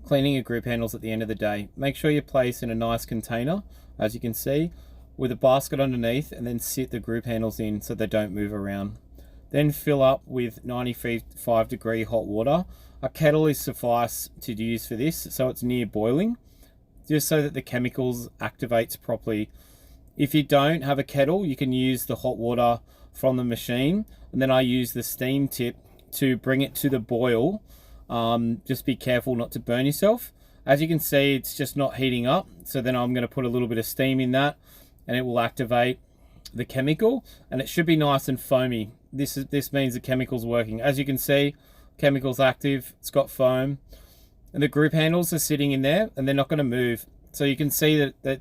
cleaning your group handles at the end of the day. Make sure you place in a nice container, as you can see, with a basket underneath, and then sit the group handles in so they don't move around. Then fill up with 95-degree hot water. A kettle is suffice to use for this, so it's near boiling, just so that the chemicals activates properly. If you don't have a kettle, you can use the hot water from the machine, and then I use the steam tip to bring it to the boil. Just be careful not to burn yourself. As you can see, it's just not heating up, so then I'm going to put a little bit of steam in that, and it will activate the chemical, and it should be nice and foamy. This means the chemical's working. As you can see, chemical's active, it's got foam, and the group handles are sitting in there, and they're not going to move. So you can see that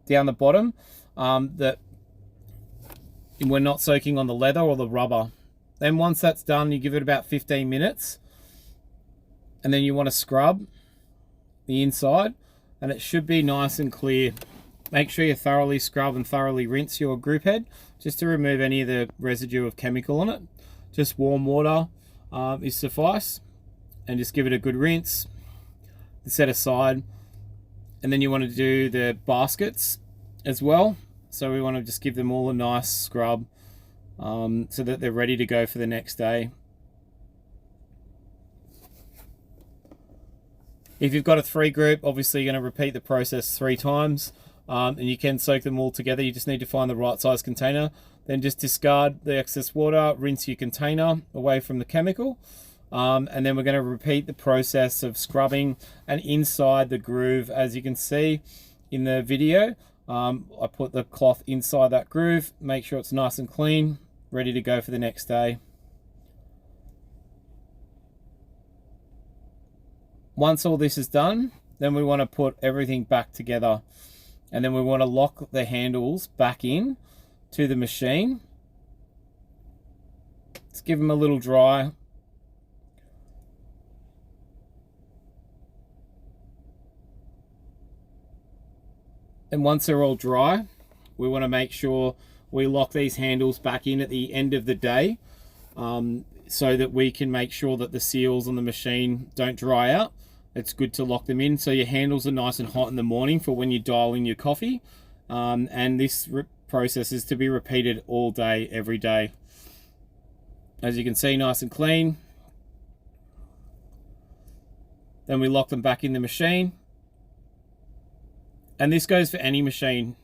down the bottom, that we're not soaking on the leather or the rubber. Then once that's done, you give it about 15 minutes, and then you want to scrub the inside, and it should be nice and clear. Make sure you thoroughly scrub and thoroughly rinse your group head, just to remove any of the residue of chemical on it. Just warm water is suffice, and just give it a good rinse, set aside. And then you want to do the baskets as well. So we want to just give them all a nice scrub, so that they're ready to go for the next day. If you've got a 3 group, obviously you're going to repeat the process 3 times, and you can soak them all together. You just need to find the right size container. Then just discard the excess water, rinse your container away from the chemical, and then we're going to repeat the process of scrubbing. And inside the groove, as you can see in the video, I put the cloth inside that groove. Make sure it's nice and clean, ready to go for the next day. Once all this is done, then we want to put everything back together, and then we want to lock the handles back in to the machine. Let's give them a little dry. And once they're all dry, we want to make sure we lock these handles back in at the end of the day, so that we can make sure that the seals on the machine don't dry out. It's good to lock them in so your handles are nice and hot in the morning for when you dial in your coffee. And this process is to be repeated all day, every day. As you can see, nice and clean. Then we lock them back in the machine. And this goes for any machine.